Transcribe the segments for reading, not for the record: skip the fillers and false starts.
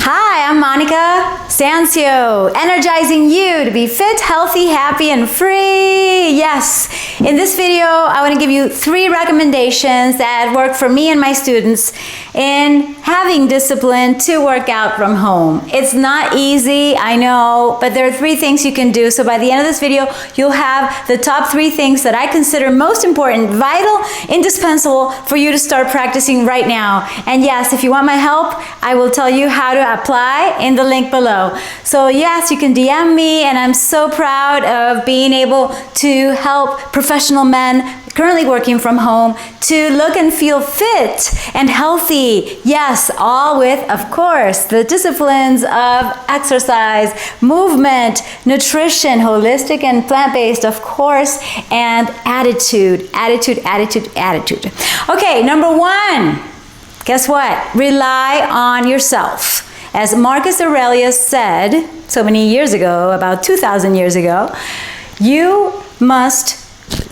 Hi, I'm Monica Sancio, energizing you to be fit, healthy, happy, and free. Yes, in this video, I want to give you 3 recommendations that work for me and my students in having discipline to work out from home. It's not easy, I know, but there are 3 things you can do. So by the end of this video, you'll have the top 3 things that I consider most important, vital, indispensable for you to start practicing right now. And yes, if you want my help, I will tell you how to apply in the link below. So yes, you can DM me, and I'm so proud of being able to help professional men currently working from home to look and feel fit and healthy. Yes, all with, of course, the disciplines of exercise, movement, nutrition, holistic and plant-based, of course, and attitude. Okay, number 1, guess what? Rely on yourself. As Marcus Aurelius said so many years ago, about 2,000 years ago, you must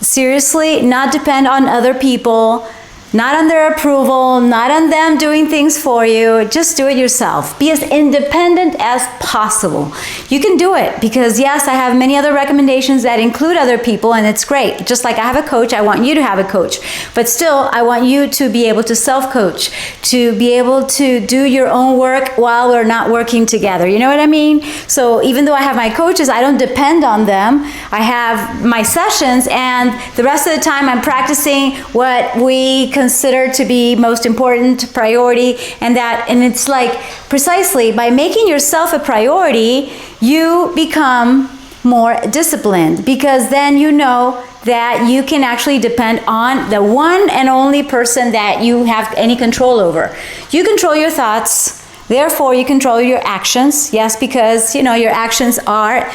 seriously not depend on other people, not on their approval, not on them doing things for you. Just do it yourself. Be as independent as possible. You can do it because, yes, I have many other recommendations that include other people, and it's great. Just like I have a coach, I want you to have a coach. But still, I want you to be able to self-coach, to be able to do your own work while we're not working together. You know what I mean? So even though I have my coaches, I don't depend on them. I have my sessions, and the rest of the time I'm practicing what we consider to be most important priority, and it's like precisely by making yourself a priority, you become more disciplined, because then you know that you can actually depend on the one and only person that you have any control over. You control your thoughts, therefore you control your actions. Yes, because your actions are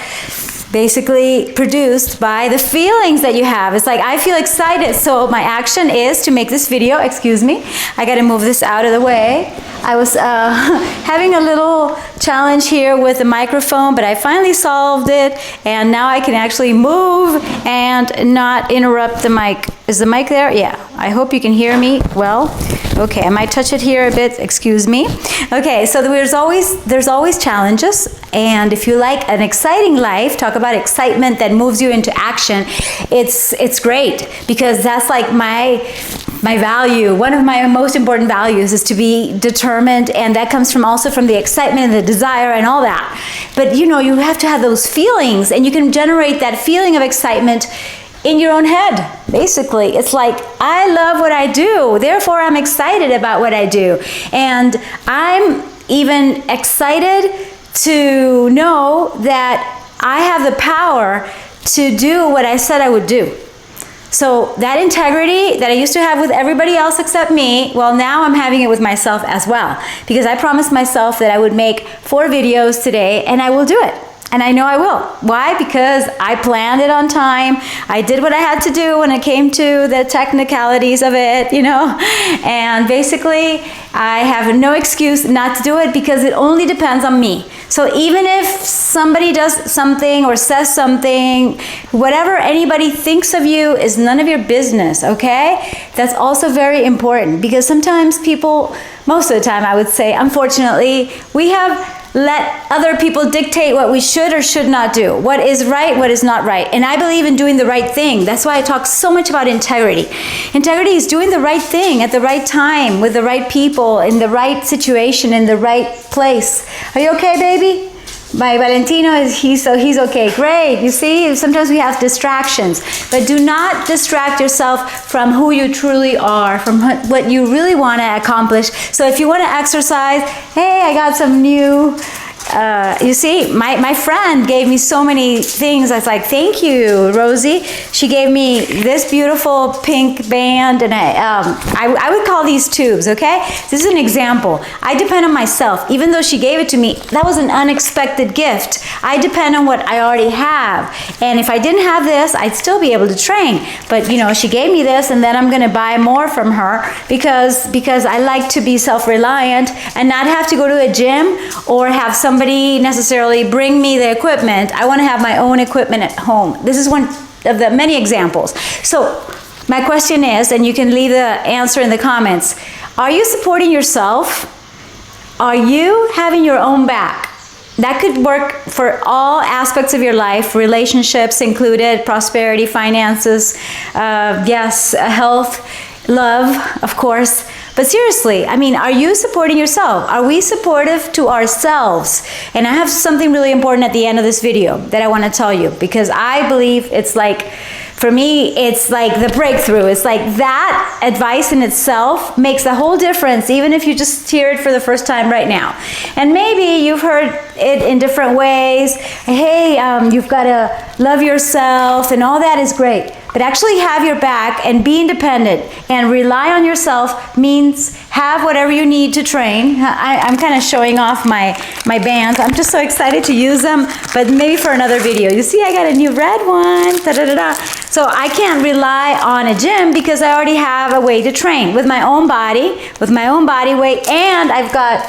basically produced by the feelings that you have. It's like, I feel excited, so my action is to make this video. Excuse me, I gotta move this out of the way. I was having a little challenge here with the microphone, but I finally solved it, and now I can actually move and not interrupt the mic. Is the mic there? Yeah, I hope you can hear me well. Okay, I might touch it here a bit, excuse me. Okay, so there's always challenges, and if you like an exciting life, talk about excitement that moves you into action, it's great, because that's like my value. One of my most important values is to be determined, and that comes also from the excitement and the desire and all that. But you have to have those feelings, and you can generate that feeling of excitement in your own head. Basically, it's like, I love what I do, therefore I'm excited about what I do. And I'm even excited to know that I have the power to do what I said I would do. So that integrity that I used to have with everybody else except me, well, now I'm having it with myself as well, because I promised myself that I would make 4 videos today, and I will do it. And I know I will. Why? Because I planned it on time. I did what I had to do when it came to the technicalities of it, And basically, I have no excuse not to do it, because it only depends on me. So even if somebody does something or says something, whatever anybody thinks of you is none of your business, okay? That's also very important, because sometimes people, most of the time I would say, unfortunately, we have let other people dictate what we should or should not do, what is right, what is not right. And I believe in doing the right thing. That's why I talk so much about integrity. Integrity is doing the right thing at the right time, with the right people, in the right situation, in the right place. Are you okay, baby? My Valentino, he's okay. Great. You see, sometimes we have distractions, but do not distract yourself from who you truly are, from what you really want to accomplish. So if you want to exercise, hey, I got some new, you see, my friend gave me so many things. I was like, thank you, Rosie. She gave me this beautiful pink band, and I would call these tubes, okay? This is an example. I depend on myself. Even though she gave it to me, that was an unexpected gift. I depend on what I already have. And if I didn't have this, I'd still be able to train. But, she gave me this, and then I'm going to buy more from her because I like to be self-reliant and not have to go to a gym or have somebody necessarily bring me the equipment. I want to have my own equipment at home. This is one of the many examples. So my question is, and you can leave the answer in the comments, are you supporting yourself are you having your own back? That could work for all aspects of your life, relationships included, prosperity, finances, yes, health, love, of course. But seriously, I mean, are you supporting yourself? Are we supportive to ourselves? And I have something really important at the end of this video that I want to tell you, because I believe it's like, for me, it's like the breakthrough. It's like that advice in itself makes a whole difference, even if you just hear it for the first time right now. And maybe you've heard it in different ways. Hey, you've got to love yourself, and all that is great. But actually have your back and be independent and rely on yourself means have whatever you need to train. I'm kind of showing off my bands. I'm just so excited to use them, but maybe for another video. You see, I got a new red one. Da-da-da-da. So I can't rely on a gym because I already have a way to train with my own body weight, and I've got,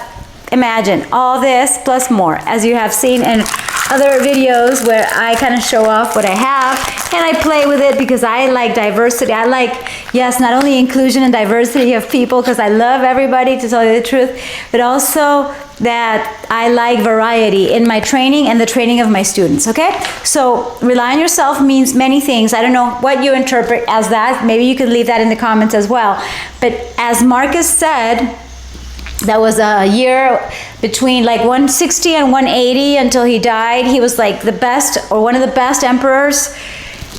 imagine, all this plus more, as you have seen in other videos where I kind of show off what I have, and I play with it because I like diversity. I like, yes, not only inclusion and diversity of people, because I love everybody, to tell you the truth, but also that I like variety in my training and the training of my students, okay? So rely on yourself means many things. I don't know what you interpret as that. Maybe you could leave that in the comments as well. But as Marcus said, that was a year between like 160 and 180 until he died. He was like the best, or one of the best emperors.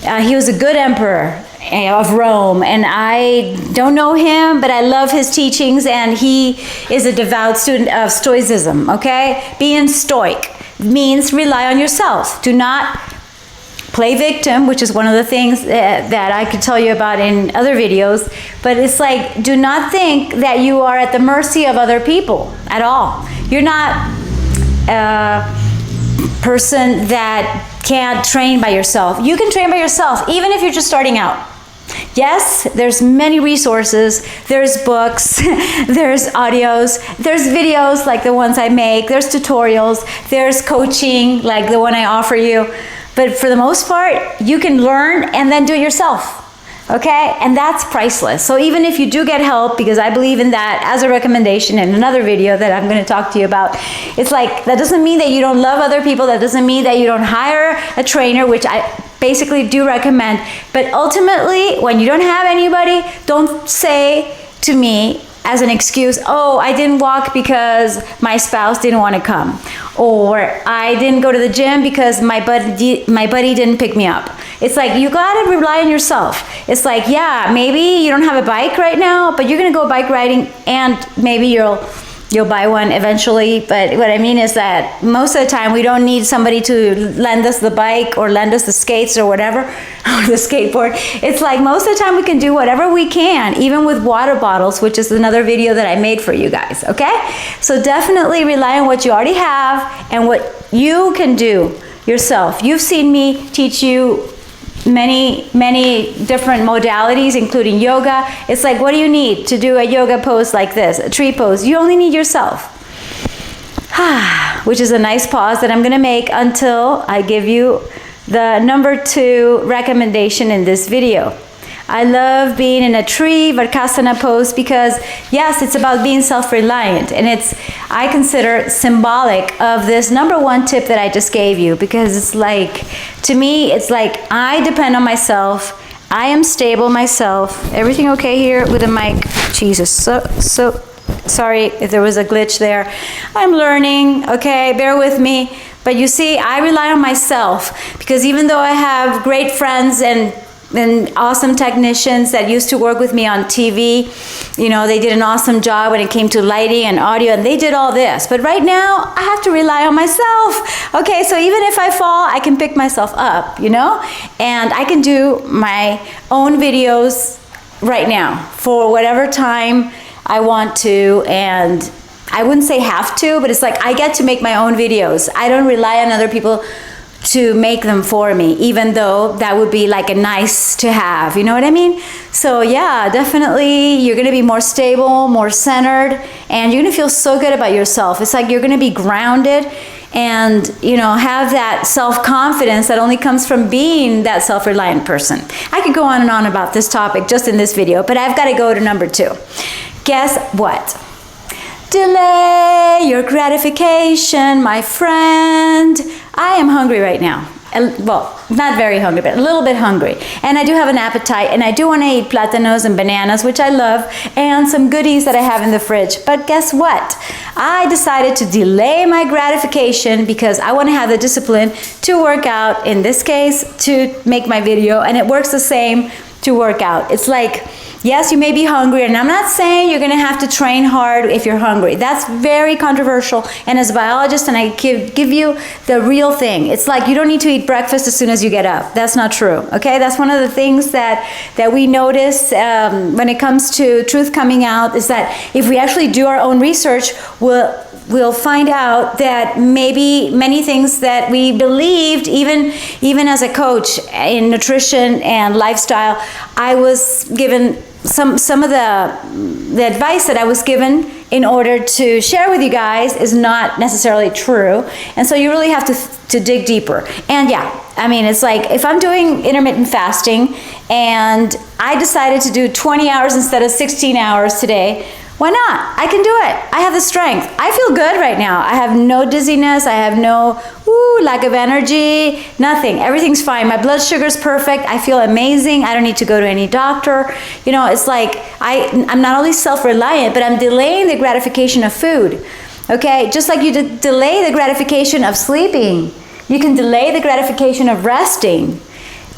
He was a good emperor of Rome, and I don't know him, but I love his teachings, and he is a devout student of Stoicism, okay? Being Stoic means rely on yourself. Do not play victim, which is one of the things that I could tell you about in other videos, but it's like, do not think that you are at the mercy of other people at all. You're not a person that can't train by yourself. You can train by yourself, even if you're just starting out. Yes, there's many resources, there's books, there's audios, there's videos like the ones I make, there's tutorials, there's coaching like the one I offer you. But for the most part, you can learn and then do it yourself, okay? And that's priceless. So even if you do get help, because I believe in that as a recommendation in another video that I'm going to talk to you about, it's like, that doesn't mean that you don't love other people. That doesn't mean that you don't hire a trainer, which I basically do recommend. But ultimately, when you don't have anybody, don't say to me as an excuse, oh, I didn't walk because my spouse didn't want to come, or I didn't go to the gym because my buddy didn't pick me up. It's like, you gotta rely on yourself. It's like, yeah, maybe you don't have a bike right now, but you're gonna go bike riding, and maybe you'll buy one eventually. But what I mean is that most of the time we don't need somebody to lend us the bike or lend us the skates or whatever, or the skateboard. It's like most of the time we can do whatever we can, even with water bottles, which is another video that I made for you guys, okay? So definitely rely on what you already have and what you can do yourself. You've seen me teach you many different modalities, including yoga. It's like, what do you need to do a yoga pose like this, a tree pose? You only need yourself. Which is a nice pause that I'm going to make until I give you the number 2 recommendation in this video. I love being in a tree Varkasana pose because, yes, it's about being self-reliant, and I consider symbolic of this number 1 tip that I just gave you, because it's like, to me, it's like I depend on myself. I am stable myself. Everything okay here with the mic? Jesus, so sorry if there was a glitch there. I'm learning, okay, bear with me. But you see, I rely on myself, because even though I have great friends and awesome technicians that used to work with me on TV, you know, they did an awesome job when it came to lighting and audio, and they did all this. But right now, I have to rely on myself. Okay, so even if I fall, I can pick myself up, you know? And I can do my own videos right now for whatever time I want to, and I wouldn't say have to, but it's like I get to make my own videos. I don't rely on other people to make them for me, even though that would be like a nice to have, you know what I mean? So yeah, definitely you're gonna be more stable, more centered, and you're gonna feel so good about yourself. It's like you're gonna be grounded and, you know, have that self-confidence that only comes from being that self-reliant person. I could go on and on about this topic just in this video, but I've got to go to number 2. Guess what? Delay your gratification, my friend. I am hungry right now. Well, not very hungry, but a little bit hungry. And I do have an appetite, and I do want to eat plátanos and bananas, which I love, and some goodies that I have in the fridge. But guess what? I decided to delay my gratification because I want to have the discipline to work out, in this case, to make my video, and it works the same to work out. It's like, yes, you may be hungry, and I'm not saying you're going to have to train hard if you're hungry. That's very controversial, and as a biologist, and I give you the real thing. It's like you don't need to eat breakfast as soon as you get up. That's not true, okay? That's one of the things that we notice when it comes to truth coming out, is that if we actually do our own research, we'll find out that maybe many things that we believed, even as a coach in nutrition and lifestyle, I was given some of the advice that I was given in order to share with you guys is not necessarily true. And so you really have to dig deeper. And yeah, I mean, it's like if I'm doing intermittent fasting and I decided to do 20 hours instead of 16 hours today, why not? I can do it. I have the strength. I feel good right now. I have no dizziness. I have no lack of energy. Nothing. Everything's fine. My blood sugar's perfect. I feel amazing. I don't need to go to any doctor. You know, it's like I'm not only self-reliant, but I'm delaying the gratification of food. Okay? Just like you delay the gratification of sleeping. You can delay the gratification of resting.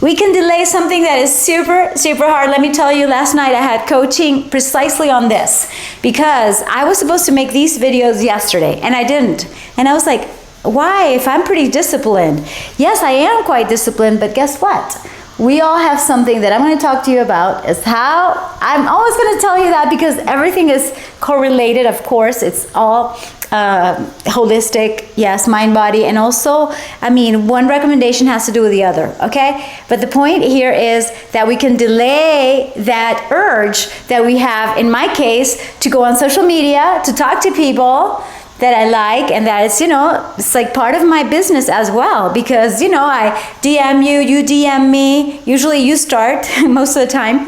We can delay something that is super, super hard. Let me tell you, last night I had coaching precisely on this because I was supposed to make these videos yesterday and I didn't. And I was like, why, if I'm pretty disciplined? Yes, I am quite disciplined, but guess what? We all have something that I'm going to talk to you about, is how I'm always going to tell you that because everything is correlated, of course. It's all holistic, yes, mind, body, and also, I mean, one recommendation has to do with the other, okay? But the point here is that we can delay that urge that we have, in my case, to go on social media, to talk to people that I like, and that it's, you know, it's like part of my business as well, because, you know, I DM you, you DM me, usually you start most of the time.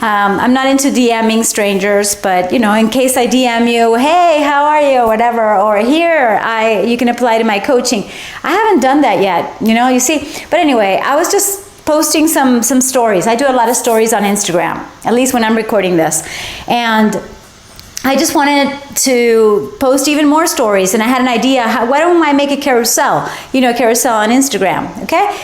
I'm not into DMing strangers, but, you know, in case I DM you, hey, how are you, whatever, or here, you can apply to my coaching. I haven't done that yet, you know, you see. But anyway, I was just posting some stories. I do a lot of stories on Instagram, at least when I'm recording this, and I just wanted to post even more stories, and I had an idea, why don't I make a carousel, you know, a carousel on Instagram, okay?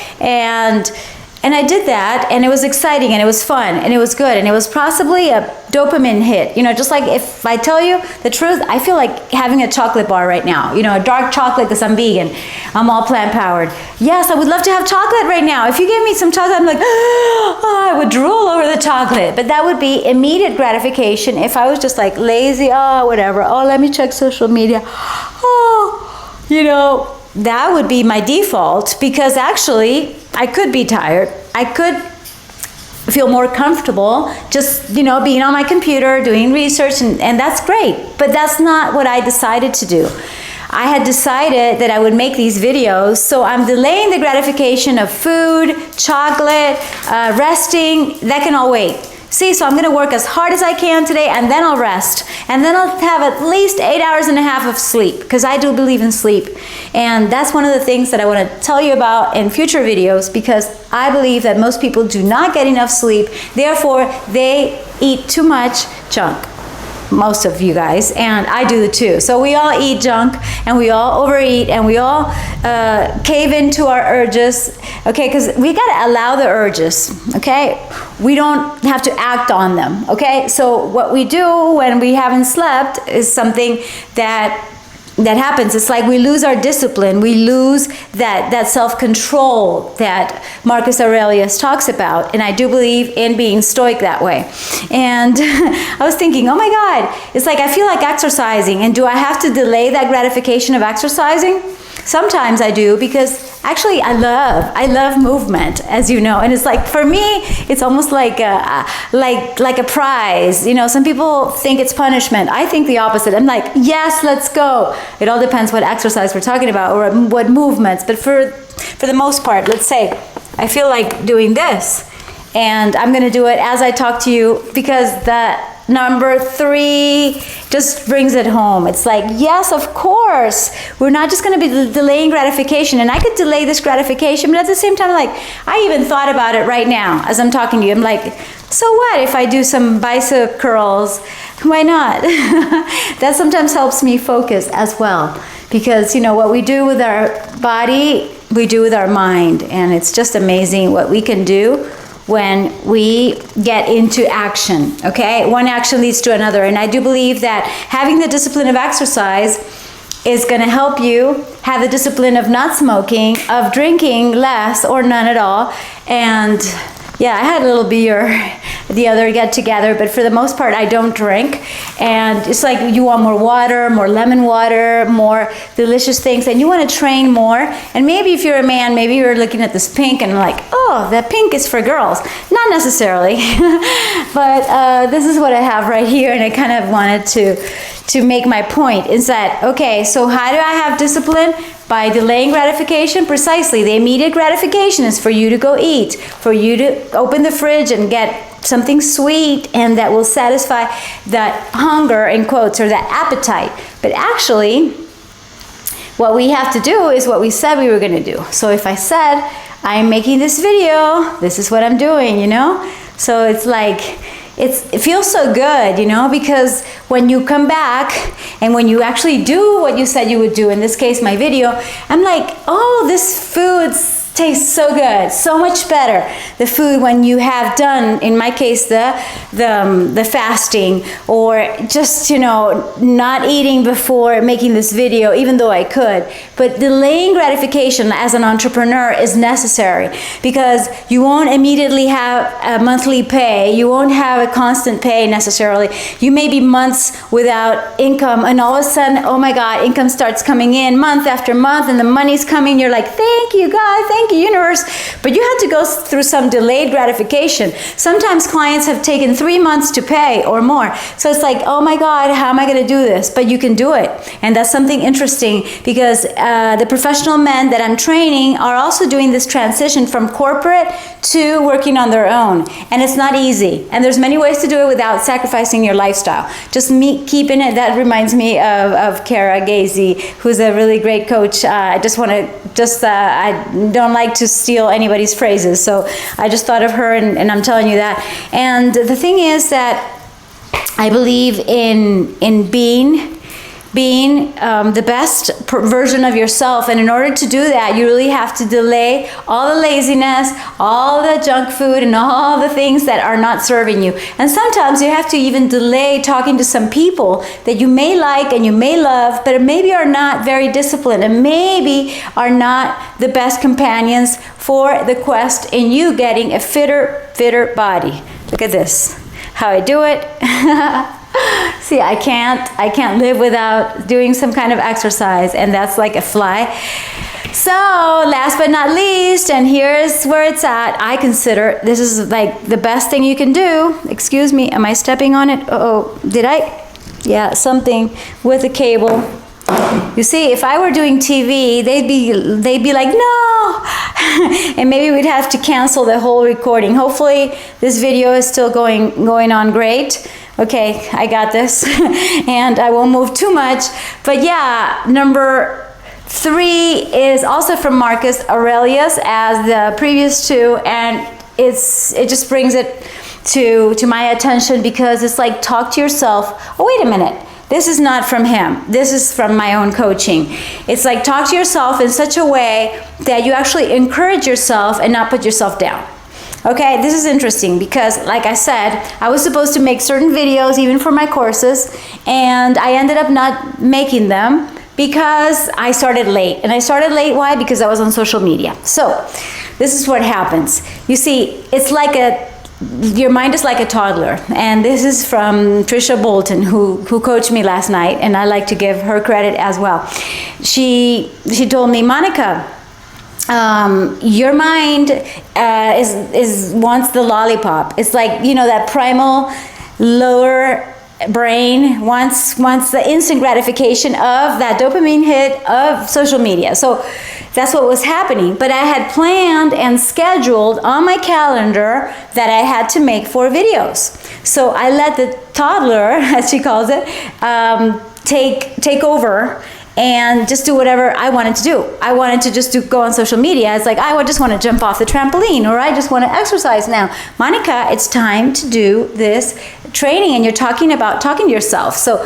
And I did that, and it was exciting, and it was fun, and it was good, and it was possibly a dopamine hit, you know, just like if I tell you the truth, I feel like having a chocolate bar right now, you know, a dark chocolate because I'm vegan, I'm all plant-powered. Yes, I would love to have chocolate right now. If you gave me some chocolate, I'm like, oh, I would drool over the chocolate, but that would be immediate gratification. If I was just like lazy, oh, whatever, oh, let me check social media, oh, you know, that would be my default, because actually I could be tired. I could feel more comfortable just, you know, being on my computer, doing research, and that's great. But that's not what I decided to do. I had decided that I would make these videos, so I'm delaying the gratification of food, chocolate, resting. That can all wait. See, so I'm going to work as hard as I can today, and then I'll rest. And then I'll have at least 8.5 hours of sleep, because I do believe in sleep. And that's one of the things that I want to tell you about in future videos, because I believe that most people do not get enough sleep. Therefore, they eat too much junk. Most of you guys, and I do it too. So we all eat junk, and we all overeat, and we all cave into our urges, okay? Because we got to allow the urges, okay? We don't have to act on them, okay? So what we do when we haven't slept is something that happens. It's like we lose our discipline. We lose that self-control that Marcus Aurelius talks about. And I do believe in being stoic that way. And I was thinking, oh my God, it's like I feel like exercising. And do I have to delay that gratification of exercising? Sometimes I do, because actually I love movement, as you know, and it's like, for me, it's almost like a prize. You know, some people think it's punishment. I think the opposite. I'm like, yes, let's go. It all depends what exercise we're talking about or what movements. But for the most part, let's say I feel like doing this, and I'm going to do it as I talk to you, because number 3 just brings it home. It's like, yes, of course, we're not just going to be delaying gratification. And I could delay this gratification, but at the same time, like, I even thought about it right now as I'm talking to you. I'm like, so what if I do some bicep curls? Why not? That sometimes helps me focus as well. Because, you know, what we do with our body, we do with our mind. And it's just amazing what we can do when we get into action, okay? One action leads to another. And I do believe that having the discipline of exercise is going to help you have the discipline of not smoking, of drinking less or none at all. And yeah, I had a little beer the other get together, but for the most part, I don't drink. And it's like you want more water, more lemon water, more delicious things, and you want to train more. And maybe if you're a man, maybe you're looking at this pink and like, oh, that pink is for girls. Not necessarily, but this is what I have right here, and I kind of wanted to make my point. Is that, okay, so how do I have discipline? By delaying gratification, precisely. The immediate gratification is for you to go eat, for you to open the fridge and get something sweet and that will satisfy that hunger, in quotes, or that appetite. But actually, what we have to do is what we said we were going to do. So if I said, I'm making this video, this is what I'm doing, you know? So it's like, it feels so good, you know, because when you come back and when you actually do what you said you would do, in this case, my video, I'm like, oh, this food tastes so good, so much better. The food when you have done, in my case, the fasting, or just, you know, not eating before making this video, even though I could. But delaying gratification as an entrepreneur is necessary, because you won't immediately have a monthly pay. You won't have a constant pay necessarily. You may be months without income, and all of a sudden, oh my God, income starts coming in month after month, and the money's coming. You're like, thank you, God, thank you, universe. But you had to go through some delayed gratification. Sometimes clients have taken 3 months to pay or more. So it's like, oh my God, how am I going to do this? But you can do it. And that's something interesting, because the professional men that I'm training are also doing this transition from corporate to working on their own. And it's not easy. And there's many ways to do it without sacrificing your lifestyle. Just keeping it. That reminds me of Kara Gazy, who's a really great coach. I just want to, I don't like to steal anybody's phrases. So I just thought of her, and I'm telling you that. And the thing is that I believe in being the best version of yourself. And in order to do that, you really have to delay all the laziness, all the junk food, and all the things that are not serving you. And sometimes you have to even delay talking to some people that you may like and you may love, but maybe are not very disciplined, and maybe are not the best companions for the quest in you getting a fitter body. Look at this, how I do it. See, I can't live without doing some kind of exercise, and that's like a fly. So last but not least, and here's where it's at, I consider this is like the best thing you can do. Excuse me, am I stepping on it? Uh-oh, did I? Yeah, something with the cable. You see, if I were doing TV, they'd be like, no, and maybe we'd have to cancel the whole recording. Hopefully this video is still going on great. Okay, I got this, and I won't move too much. But yeah, number 3 is also from Marcus Aurelius, as the previous 2, and it just brings it to my attention, because it's like, talk to yourself. Oh, wait a minute. This is not from him. This is from my own coaching. It's like, talk to yourself in such a way that you actually encourage yourself and not put yourself down. Okay, this is interesting, because like I said, I was supposed to make certain videos even for my courses, and I ended up not making them because I started late. And I started late, why? Because I was on social media. So this is what happens. You see, it's like your mind is like a toddler. And this is from Trisha Bolton, who coached me last night, and I like to give her credit as well. She told me, Monica, your mind wants the lollipop. It's like, you know, that primal lower brain wants the instant gratification of that dopamine hit of social media. So That's what was happening. But I had planned and scheduled on my calendar that I had to make 4 videos. So I let the toddler, as she calls it, take over and just do whatever I wanted to do. I wanted to just go on social media. It's like, I just want to jump off the trampoline, or I just want to exercise now. Monica, it's time to do this training, and you're talking to yourself. So,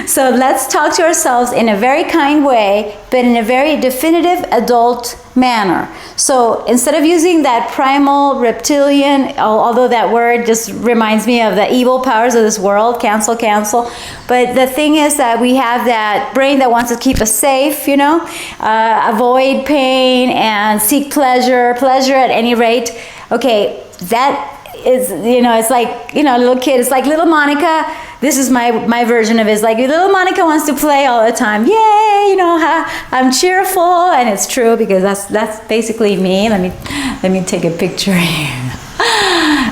so let's talk to ourselves in a very kind way, but in a very definitive adult manner. So instead of using that primal reptilian, although that word just reminds me of the evil powers of this world, cancel. But the thing is that we have that brain that wants to keep us safe, you know, avoid pain and seek pleasure at any rate. Okay, that is, you know, it's like, you know, a little kid, it's like little Monica. This is my version of it. It's like little Monica wants to play all the time. Yay, you know, I'm cheerful, and it's true because that's basically me. Let me take a picture here.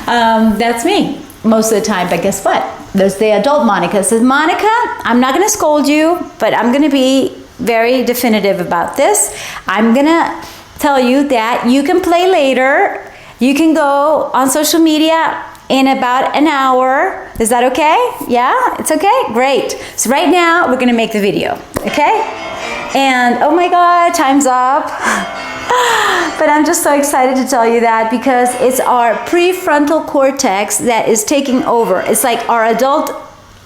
That's me most of the time, but guess what? There's the adult Monica. Says, Monica, I'm not going to scold you, but I'm going to be very definitive about this. I'm going to tell you that you can play later. You can go on social media in about an hour. Is that okay? Yeah, it's okay? Great. So right now, we're gonna make the video, okay? And oh my God, time's up. But I'm just so excited to tell you that because it's our prefrontal cortex that is taking over. It's like our adult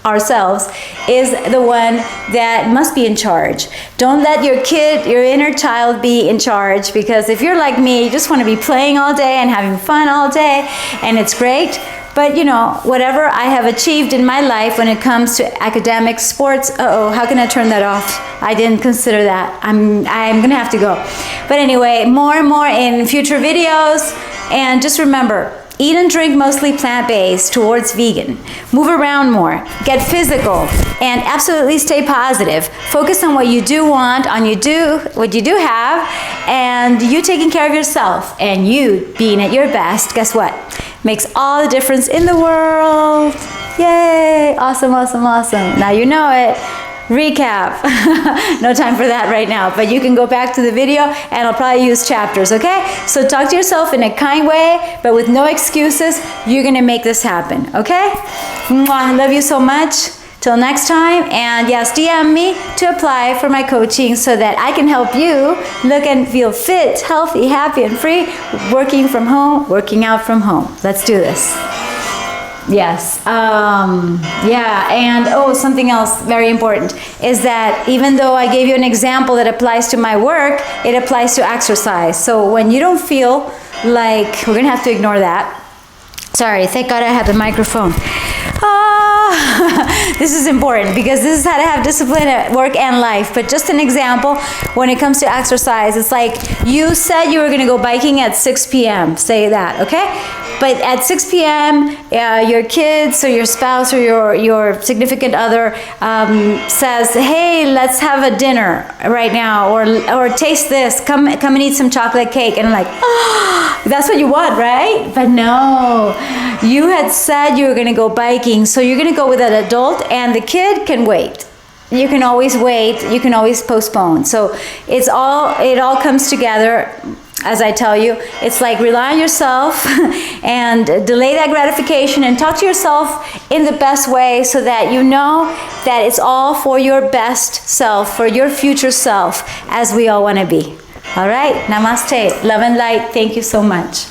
ourselves is the one that must be in charge. Don't let your kid, your inner child, be in charge, because if you're like me, you just want to be playing all day and having fun all day, and it's great. But you know, whatever I have achieved in my life when it comes to academic, sports, how can I turn that off? I didn't consider that. I'm gonna have to go. But anyway, more and more in future videos, and just remember, eat and drink mostly plant-based towards vegan. Move around more. Get physical. And absolutely stay positive. Focus on what you do want, on what you do have, and you taking care of yourself and you being at your best. Guess what? Makes all the difference in the world. Yay! Awesome. Now you know it. Recap. No time for that right now, but you can go back to the video and I'll probably use chapters, okay? So talk to yourself in a kind way, but with no excuses. You're gonna make this happen, okay? Mwah, I love you so much. Till next time, and yes, DM me to apply for my coaching so that I can help you look and feel fit, healthy, happy, and free, working from home, working out from home. Let's do this. Yes. Yeah. And something else very important is that even though I gave you an example that applies to my work, it applies to exercise. So when you don't feel like, we're going to have to ignore that. Sorry. Thank God I have the microphone. This is important because this is how to have discipline at work and life. But just an example, when it comes to exercise, it's like you said you were going to go biking at 6 p.m. Say that, okay? But at 6 p.m., your kids or your spouse or your significant other says, hey, let's have a dinner right now, or taste this, come and eat some chocolate cake. And I'm like, oh, that's what you want, right? But no, you had said you were going to go biking, so you're going to go with an adult, and the kid can wait. You can always wait, you can always postpone. So it all comes together. As I tell you, it's like rely on yourself and delay that gratification and talk to yourself in the best way so that you know that it's all for your best self, for your future self, as we all want to be. All right? Namaste. Love and light. Thank you so much.